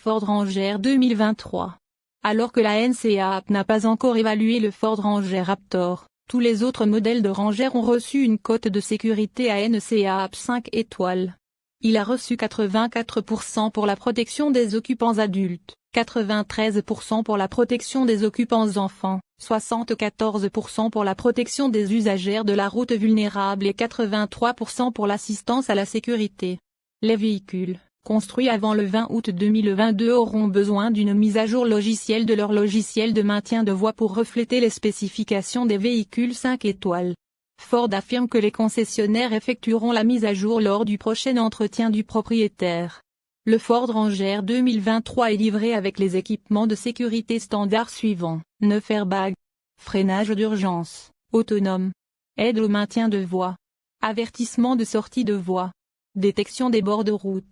Ford Ranger 2023. Alors que la NCAP n'a pas encore évalué le Ford Ranger Raptor, tous les autres modèles de Ranger ont reçu une cote de sécurité à NCAP 5 étoiles. Il a reçu 84% pour la protection des occupants adultes, 93% pour la protection des occupants enfants, 74% pour la protection des usagères de la route vulnérables et 83% pour l'assistance à la sécurité. Les véhicules, construits avant le 20 août 2022 auront besoin d'une mise à jour logicielle de leur logiciel de maintien de voie pour refléter les spécifications des véhicules 5 étoiles. Ford affirme que les concessionnaires effectueront la mise à jour lors du prochain entretien du propriétaire. Le Ford Ranger 2023 est livré avec les équipements de sécurité standards suivants: 9 airbags, freinage d'urgence, autonome, aide au maintien de voie, avertissement de sortie de voie, détection des bords de route,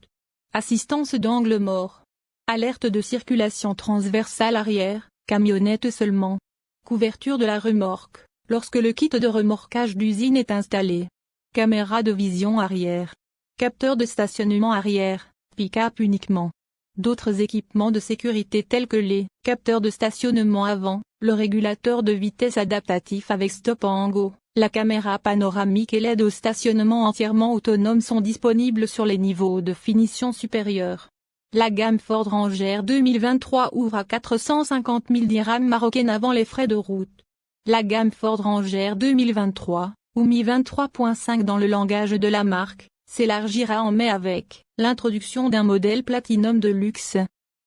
assistance d'angle mort, alerte de circulation transversale arrière, camionnette seulement, couverture de la remorque, lorsque le kit de remorquage d'usine est installé, caméra de vision arrière, capteur de stationnement arrière, pick-up uniquement. D'autres équipements de sécurité tels que les capteurs de stationnement avant, le régulateur de vitesse adaptatif avec stop and go, la caméra panoramique et l'aide au stationnement entièrement autonome sont disponibles sur les niveaux de finition supérieurs. La gamme Ford Ranger 2023 ouvre à 450 000 dirhams marocaines avant les frais de route. La gamme Ford Ranger 2023, ou Mi 23.5 dans le langage de la marque, s'élargira en mai avec l'introduction d'un modèle Platinum de luxe.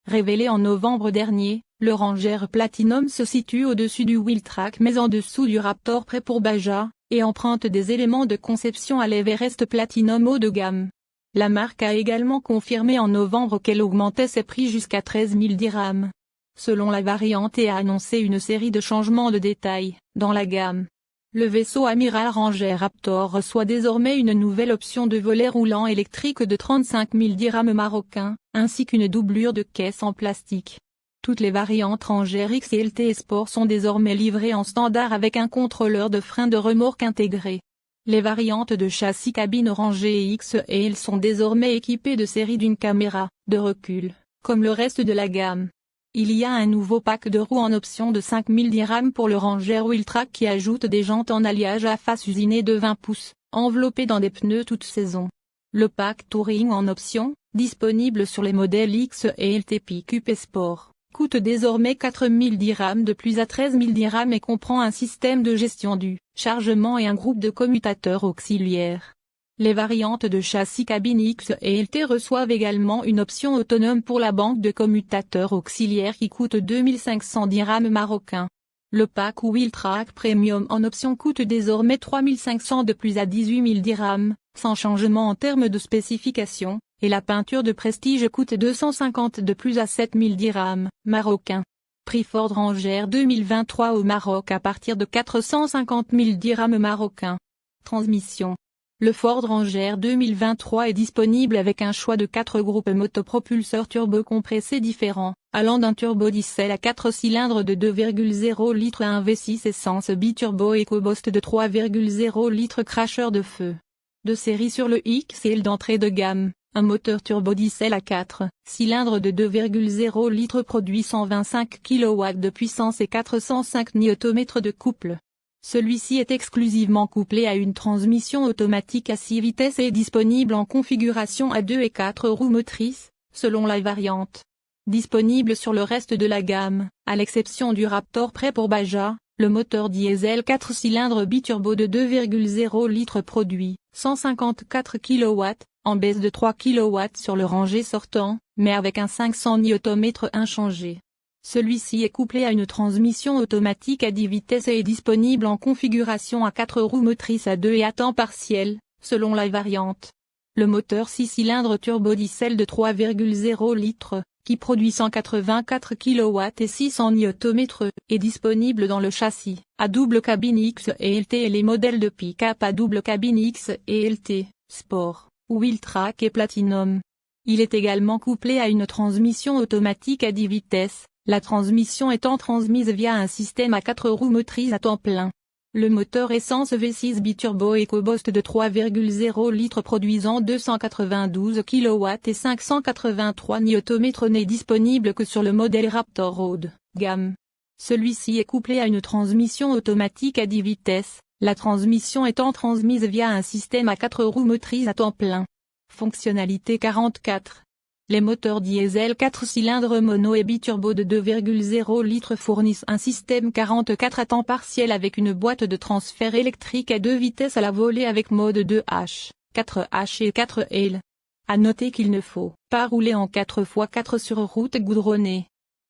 Révélé en novembre dernier, le Ranger Platinum se situe au-dessus du Wheeltrack mais en dessous du Raptor prêt pour Baja, et emprunte des éléments de conception à l'Everest Platinum haut de gamme. La marque a également confirmé en novembre qu'elle augmentait ses prix jusqu'à 13 000 dirhams. Selon la variante et a annoncé une série de changements de détail dans la gamme. Le vaisseau amiral Ranger Raptor reçoit désormais une nouvelle option de volet roulant électrique de 35 000 dirhams marocains, ainsi qu'une doublure de caisse en plastique. Toutes les variantes Ranger X et LT Sport sont désormais livrées en standard avec un contrôleur de frein de remorque intégré. Les variantes de châssis cabine Ranger X et L sont désormais équipées de série d'une caméra de recul, comme le reste de la gamme. Il y a un nouveau pack de roues en option de 5 000 dirhams pour le Ranger Wheeltrack qui ajoute des jantes en alliage à face usinée de 20 pouces, enveloppées dans des pneus toute saison. Le pack Touring en option, disponible sur les modèles X et LT Pick-up et Sport, coûte désormais 4 000 dirhams de plus à 13 000 dirhams et comprend un système de gestion du chargement et un groupe de commutateurs auxiliaires. Les variantes de châssis cabine X et LT reçoivent également une option autonome pour la banque de commutateurs auxiliaires qui coûte 2 500 dirhams marocains. Le pack Wheeltrack Premium en option coûte désormais 3 500 de plus à 18 000 dirhams, sans changement en termes de spécification, et la peinture de prestige coûte 250 de plus à 7 000 dirhams marocains. Prix Ford Ranger 2023 au Maroc à partir de 450 000 dirhams marocains. Transmission. Le Ford Ranger 2023 est disponible avec un choix de 4 groupes motopropulseurs turbocompressés différents, allant d'un turbodiesel à 4 cylindres de 2,0 litres à un V6 essence biturbo EcoBoost de 3,0 litres cracheur de feu. De série sur le XL d'entrée de gamme, un moteur turbodiesel à 4 cylindres de 2,0 litres produit 125 kW de puissance et 405 Nm de couple. Celui-ci est exclusivement couplé à une transmission automatique à 6 vitesses et est disponible en configuration à 2 et 4 roues motrices, selon la variante. Disponible sur le reste de la gamme, à l'exception du Raptor prêt pour Baja, le moteur diesel 4 cylindres biturbo de 2,0 litres produit 154 kW, en baisse de 3 kW sur le Ranger sortant, mais avec un 500 Nm inchangé. Celui-ci est couplé à une transmission automatique à 10 vitesses et est disponible en configuration à 4 roues motrices à 2 et à temps partiel, selon la variante. Le moteur 6 cylindres turbodiesel de 3,0 litres, qui produit 184 kW et 600 Nm, est disponible dans le châssis à double cabine X et LT et les modèles de pick-up à double cabine X et LT, Sport, Wheeltrack et Platinum. Il est également couplé à une transmission automatique à 10 vitesses. La transmission étant transmise via un système à 4 roues motrices à temps plein. Le moteur essence V6 biturbo EcoBoost de 3,0 litres produisant 292 kW et 583 Nm n'est disponible que sur le modèle Raptor haut de gamme. Celui-ci est couplé à une transmission automatique à 10 vitesses, la transmission étant transmise via un système à 4 roues motrices à temps plein. Fonctionnalité 44. Les moteurs diesel 4 cylindres mono et biturbo de 2,0 litres fournissent un système 44 à temps partiel avec une boîte de transfert électrique à 2 vitesses à la volée avec mode 2H, 4H et 4L. À noter qu'il ne faut pas rouler en 4x4 sur route goudronnée.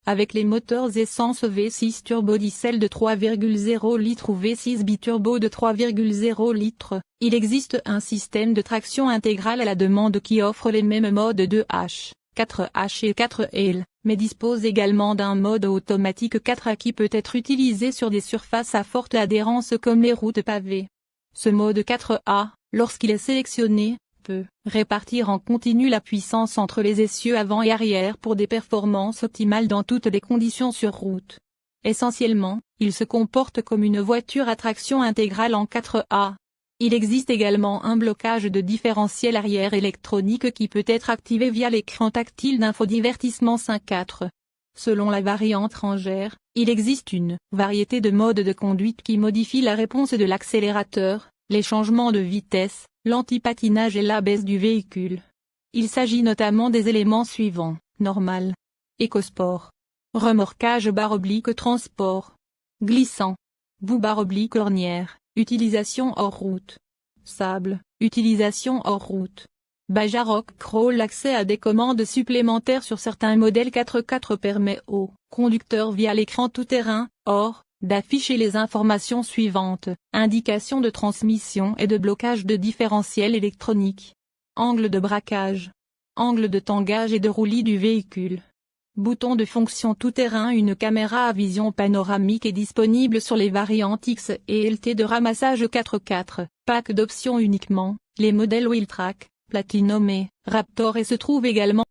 Avec les moteurs essence V6 turbo diesel de 3,0 litres ou V6 biturbo de 3,0 litres, il existe un système de traction intégrale à la demande qui offre les mêmes modes 2H, 4H et 4L, mais dispose également d'un mode automatique 4A qui peut être utilisé sur des surfaces à forte adhérence comme les routes pavées. Ce mode 4A, lorsqu'il est sélectionné, peut répartir en continu la puissance entre les essieux avant et arrière pour des performances optimales dans toutes les conditions sur route. Essentiellement, il se comporte comme une voiture à traction intégrale en 4A. Il existe également un blocage de différentiel arrière électronique qui peut être activé via l'écran tactile d'infodivertissement 5.4. Selon la variante rangère, il existe une variété de modes de conduite qui modifient la réponse de l'accélérateur, les changements de vitesse, l'antipatinage et la baisse du véhicule. Il s'agit notamment des éléments suivants: normal, écosport, remorquage / transport, glissant, boue / ornière, utilisation hors route, sable, utilisation hors route. Bajarock Crawl. L'accès à des commandes supplémentaires sur certains modèles 4x4 permet au conducteur via l'écran tout-terrain, hors, d'afficher les informations suivantes: indication de transmission et de blocage de différentiel électronique, angle de braquage, angle de tangage et de roulis du véhicule. Bouton de fonction tout-terrain. Une caméra à vision panoramique est disponible sur les variantes X et LT de ramassage 4x4, pack d'options uniquement, les modèles Wheeltrack, Platinum et Raptor et se trouve également